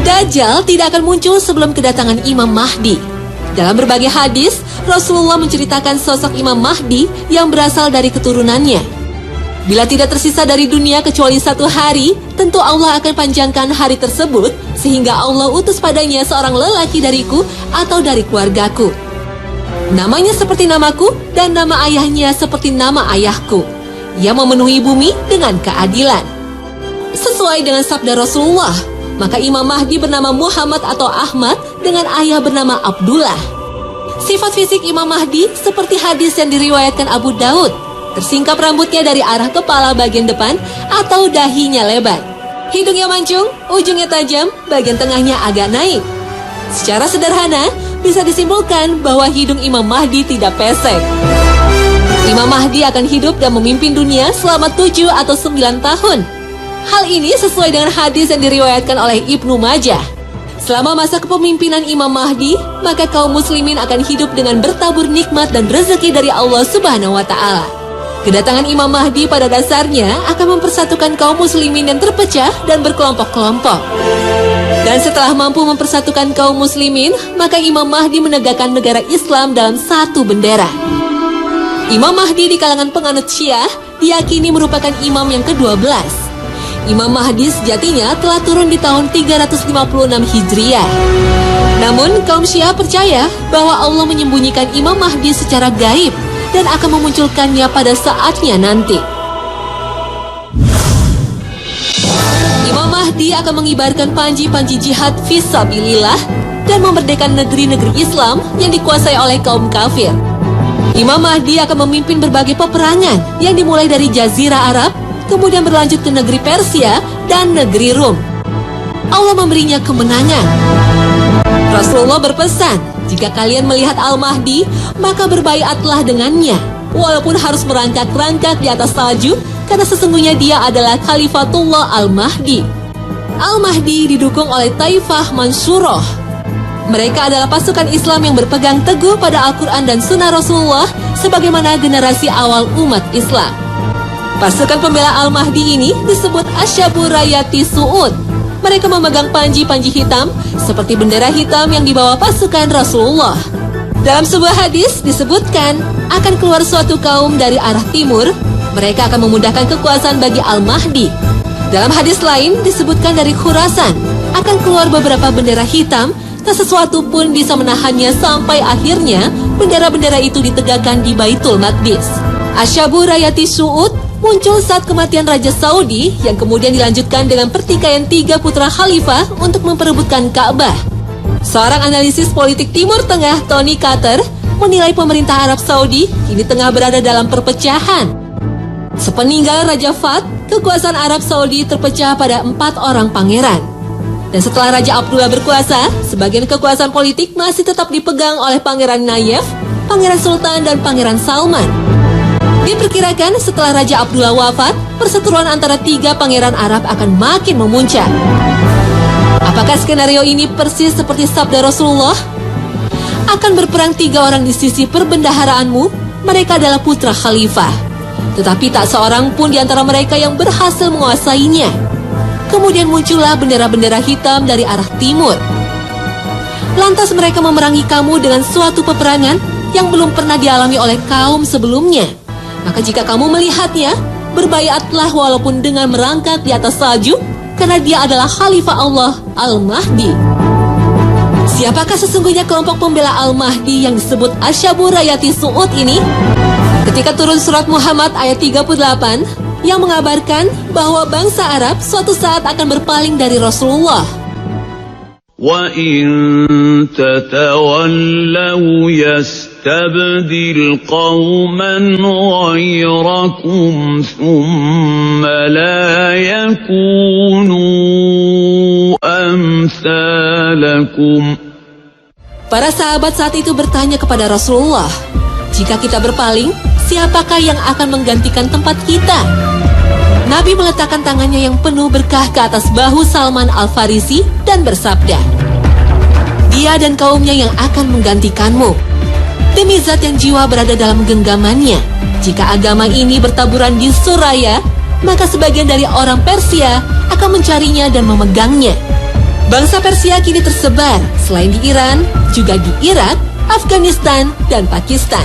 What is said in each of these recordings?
Dajjal tidak akan muncul sebelum kedatangan Imam Mahdi. Dalam berbagai hadis, Rasulullah menceritakan sosok Imam Mahdi yang berasal dari keturunannya. Bila tidak tersisa dari dunia kecuali 1 hari, tentu Allah akan panjangkan hari tersebut sehingga Allah utus padanya seorang lelaki dariku atau dari keluargaku. Namanya seperti namaku dan nama ayahnya seperti nama ayahku. Ia memenuhi bumi dengan keadilan. Sesuai dengan sabda Rasulullah, maka Imam Mahdi bernama Muhammad atau Ahmad dengan ayah bernama Abdullah. Sifat fisik Imam Mahdi seperti hadis yang diriwayatkan Abu Daud. Tersingkap rambutnya dari arah kepala bagian depan atau dahinya lebar. Hidungnya mancung, ujungnya tajam, bagian tengahnya agak naik. Secara sederhana, bisa disimpulkan bahwa hidung Imam Mahdi tidak pesek. Imam Mahdi akan hidup dan memimpin dunia selama 7 atau 9 tahun. Hal ini sesuai dengan hadis yang diriwayatkan oleh Ibnu Majah. Selama masa kepemimpinan Imam Mahdi, maka kaum muslimin akan hidup dengan bertabur nikmat dan rezeki dari Allah Subhanahu wa Ta'ala. Kedatangan Imam Mahdi pada dasarnya akan mempersatukan kaum muslimin yang terpecah dan berkelompok-kelompok. Dan setelah mampu mempersatukan kaum muslimin, maka Imam Mahdi menegakkan negara Islam dalam satu bendera. Imam Mahdi di kalangan penganut Syiah diyakini merupakan imam yang ke-12. Imam Mahdi sejatinya telah turun di tahun 356 Hijriah. Namun kaum Syiah percaya bahwa Allah menyembunyikan Imam Mahdi secara gaib dan akan memunculkannya pada saatnya nanti. Imam Mahdi akan mengibarkan panji-panji jihad fisabilillah dan memerdekakan negeri-negeri Islam yang dikuasai oleh kaum kafir. Imam Mahdi akan memimpin berbagai peperangan yang dimulai dari Jazirah Arab, kemudian berlanjut ke negeri Persia dan negeri Rum. Allah memberinya kemenangan. Rasulullah berpesan, jika kalian melihat Al-Mahdi, maka berbaiatlah dengannya, walaupun harus merangkak-rangkak di atas salju, karena sesungguhnya dia adalah Khalifatullah Al-Mahdi. Al-Mahdi didukung oleh Taifah Mansyuroh. Mereka adalah pasukan Islam yang berpegang teguh pada Al-Quran dan Sunnah Rasulullah sebagaimana generasi awal umat Islam. Pasukan pembela Al-Mahdi ini disebut Asyabur Rayati Su'ud. Mereka memegang panji-panji hitam seperti bendera hitam yang dibawa pasukan Rasulullah. Dalam sebuah hadis disebutkan akan keluar suatu kaum dari arah timur. Mereka akan memudahkan kekuasaan bagi Al-Mahdi. Dalam hadis lain disebutkan dari Khurasan akan keluar beberapa bendera hitam. Tak sesuatu pun bisa menahannya sampai akhirnya bendera-bendera itu ditegakkan di Baitul Maqdis. Asyabur Rayati Su'ud muncul saat kematian Raja Saudi yang kemudian dilanjutkan dengan pertikaian 3 putra khalifah untuk memperebutkan Ka'bah. Seorang analisis politik Timur Tengah, Tony Carter, menilai pemerintah Arab Saudi kini tengah berada dalam perpecahan. Sepeninggal Raja Fahd, kekuasaan Arab Saudi terpecah pada 4 orang pangeran. Dan setelah Raja Abdullah berkuasa, sebagian kekuasaan politik masih tetap dipegang oleh Pangeran Nayef, Pangeran Sultan, dan Pangeran Salman. Diperkirakan setelah Raja Abdullah wafat, perseteruan antara 3 pangeran Arab akan makin memuncak. Apakah skenario ini persis seperti sabda Rasulullah? Akan berperang 3 orang di sisi perbendaharaanmu, mereka adalah putra khalifah. Tetapi tak seorang pun di antara mereka yang berhasil menguasainya. Kemudian muncullah bendera-bendera hitam dari arah timur. Lantas mereka memerangi kamu dengan suatu peperangan yang belum pernah dialami oleh kaum sebelumnya. Maka jika kamu melihatnya, berbaiatlah walaupun dengan merangkak di atas salju, karena dia adalah Khalifah Allah, Al-Mahdi. Siapakah sesungguhnya kelompok pembela Al-Mahdi yang disebut Asyabur Rayati Su'ud ini? Ketika turun surat Muhammad ayat 38, yang mengabarkan bahwa bangsa Arab suatu saat akan berpaling dari Rasulullah. وَإِن تَتَوَلَّوْا يَسْتَبْدِلْ قَوْمًا غَيْرَكُمْ ثُمَّ لَا يَكُونُوا أَمْثَالَكُمْ. Para sahabat saat itu bertanya kepada Rasulullah, jika kita berpaling, siapakah yang akan menggantikan tempat kita? Nabi meletakkan tangannya yang penuh berkah ke atas bahu Salman Al-Farisi dan bersabda, dia dan kaumnya yang akan menggantikanmu. Demi zat yang jiwa berada dalam genggamannya, jika agama ini bertaburan di Suraya, maka sebagian dari orang Persia akan mencarinya dan memegangnya. Bangsa Persia kini tersebar selain di Iran, juga di Irak, Afghanistan, dan Pakistan.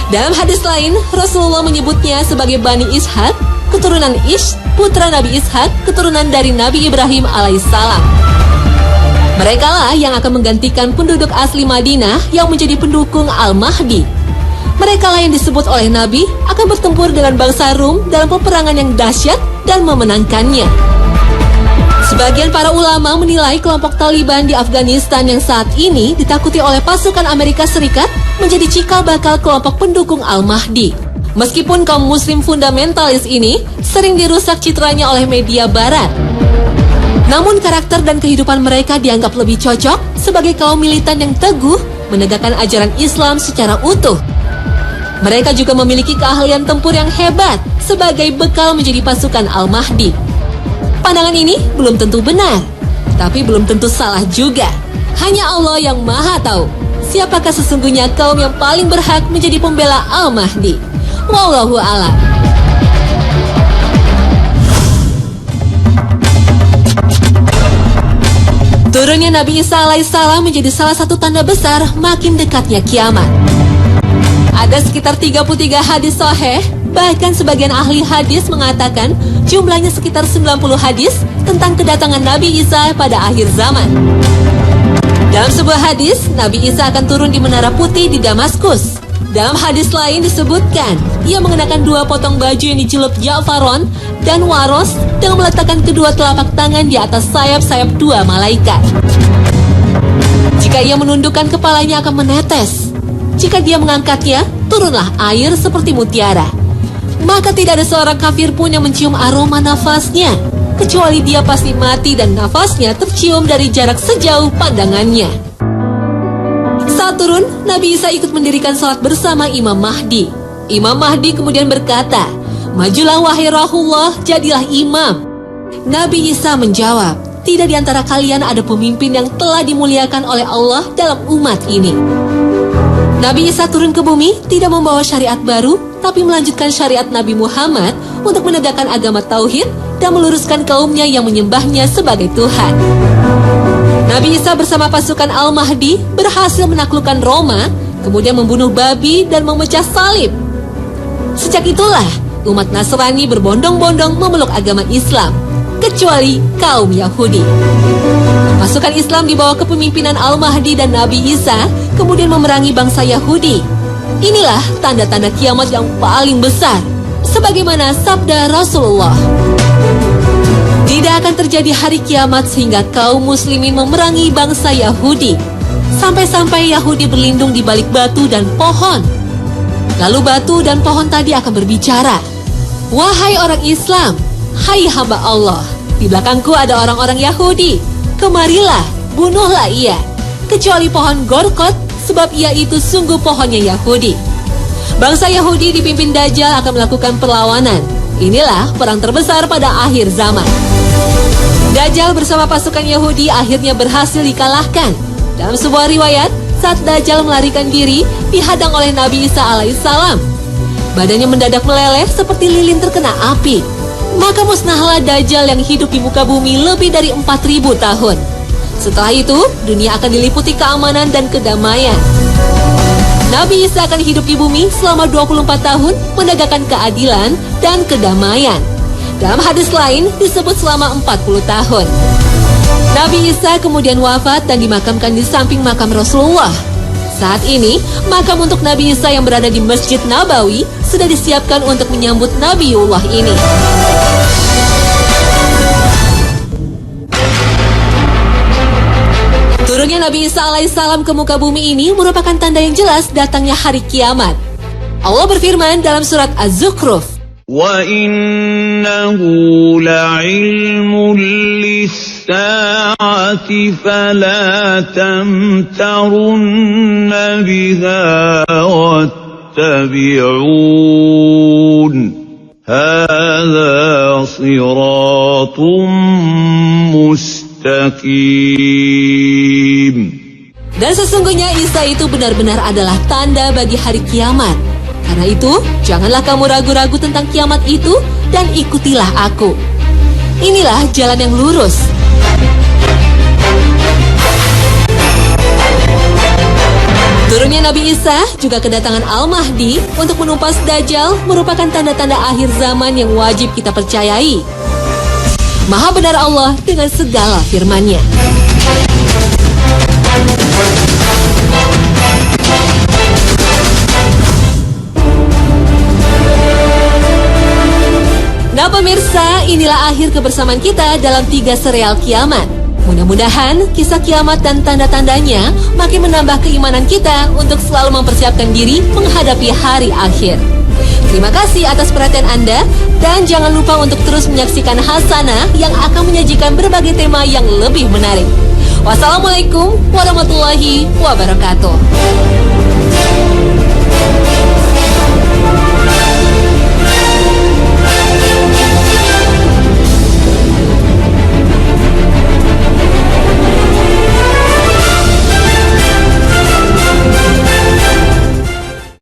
Dalam hadis lain, Rasulullah menyebutnya sebagai Bani Ishaq, keturunan Ish, putra Nabi Ishaq, keturunan dari Nabi Ibrahim alaihissalam. Merekalah yang akan menggantikan penduduk asli Madinah yang menjadi pendukung Al-Mahdi. Merekalah yang disebut oleh Nabi akan bertempur dengan bangsa Rum dalam peperangan yang dahsyat dan memenangkannya. Sebagian para ulama menilai kelompok Taliban di Afghanistan yang saat ini ditakuti oleh pasukan Amerika Serikat menjadi cikal bakal kelompok pendukung Al-Mahdi. Meskipun kaum muslim fundamentalis ini sering dirusak citranya oleh media barat, namun karakter dan kehidupan mereka dianggap lebih cocok sebagai kaum militan yang teguh menegakkan ajaran Islam secara utuh. Mereka juga memiliki keahlian tempur yang hebat sebagai bekal menjadi pasukan Al-Mahdi. Pandangan ini belum tentu benar, tapi belum tentu salah juga. Hanya Allah yang Maha Tahu siapakah sesungguhnya kaum yang paling berhak menjadi pembela Al-Mahdi. Wallahu a'lam. Turunnya Nabi Isa alaihissalam menjadi salah satu tanda besar makin dekatnya kiamat. Ada sekitar 33 hadis sahih, bahkan sebagian ahli hadis mengatakan jumlahnya sekitar 90 hadis tentang kedatangan Nabi Isa pada akhir zaman. Dalam sebuah hadis, Nabi Isa akan turun di Menara Putih di Damaskus. Dalam hadis lain disebutkan, ia mengenakan 2 potong baju yang dicelup Ja'faron dan Waros dengan meletakkan kedua telapak tangan di atas sayap-sayap 2 malaikat. Jika ia menundukkan kepalanya akan menetes. Jika dia mengangkatnya, turunlah air seperti mutiara. Maka tidak ada seorang kafir pun yang mencium aroma nafasnya, kecuali dia pasti mati dan nafasnya tercium dari jarak sejauh pandangannya. Saat turun, Nabi Isa ikut mendirikan salat bersama Imam Mahdi. Imam Mahdi kemudian berkata, "Majulah wahai Rasulullah, jadilah imam." Nabi Isa menjawab, "Tidak di antara kalian ada pemimpin yang telah dimuliakan oleh Allah dalam umat ini." Nabi Isa turun ke bumi tidak membawa syariat baru, tapi melanjutkan syariat Nabi Muhammad untuk menegakkan agama tauhid dan meluruskan kaumnya yang menyembahnya sebagai Tuhan. Nabi Isa bersama pasukan Al-Mahdi berhasil menaklukkan Roma, kemudian membunuh babi dan memecah salib. Sejak itulah umat Nasrani berbondong-bondong memeluk agama Islam, kecuali kaum Yahudi. Pasukan Islam di bawah kepemimpinan Al-Mahdi dan Nabi Isa kemudian memerangi bangsa Yahudi. Inilah tanda-tanda kiamat yang paling besar, sebagaimana sabda Rasulullah. Tidak akan terjadi hari kiamat sehingga kaum muslimin memerangi bangsa Yahudi, sampai-sampai Yahudi berlindung di balik batu dan pohon. Lalu batu dan pohon tadi akan berbicara, "Wahai orang Islam, hai hamba Allah, di belakangku ada orang-orang Yahudi. Kemarilah, bunuhlah ia, kecuali pohon Gorkot, sebab ia itu sungguh pohonnya Yahudi." Bangsa Yahudi dipimpin Dajjal akan melakukan perlawanan. Inilah perang terbesar pada akhir zaman. Dajjal bersama pasukan Yahudi akhirnya berhasil dikalahkan. Dalam sebuah riwayat, saat Dajjal melarikan diri, dihadang oleh Nabi Isa alaihissalam. Badannya mendadak meleleh seperti lilin terkena api. Maka musnahlah Dajjal yang hidup di muka bumi lebih dari 4.000 tahun. Setelah itu, dunia akan diliputi keamanan dan kedamaian. Nabi Isa akan hidup di bumi selama 24 tahun menegakkan keadilan dan kedamaian. Dalam hadis lain disebut selama 40 tahun. Nabi Isa kemudian wafat dan dimakamkan di samping makam Rasulullah. Saat ini, makam untuk Nabi Isa yang berada di Masjid Nabawi sudah disiapkan untuk menyambut Nabiullah ini. Turunnya Nabi Isa alaihissalam ke muka bumi ini merupakan tanda yang jelas datangnya hari kiamat. Allah berfirman dalam surat Az-Zukhruf, وَإِنَّهُ لَعِلْمٌ لِلسَّاعَةِ فَلَا تَمْتَرُنَّ بِهَا وَاتَّبِعُونِ هَذَا صِرَاطٌ مُسْتَقِيمٌ. Dan sesungguhnya Isa itu benar-benar adalah tanda bagi hari kiamat. Karena itu, janganlah kamu ragu-ragu tentang kiamat itu dan ikutilah aku. Inilah jalan yang lurus. Turunnya Nabi Isa, juga kedatangan Al-Mahdi untuk menumpas Dajjal merupakan tanda-tanda akhir zaman yang wajib kita percayai. Maha benar Allah dengan segala firman-Nya. Nah pemirsa, inilah akhir kebersamaan kita dalam 3 serial kiamat. Mudah-mudahan kisah kiamat dan tanda-tandanya makin menambah keimanan kita untuk selalu mempersiapkan diri menghadapi hari akhir. Terima kasih atas perhatian Anda dan jangan lupa untuk terus menyaksikan Hasanah yang akan menyajikan berbagai tema yang lebih menarik. Wassalamualaikum warahmatullahi wabarakatuh.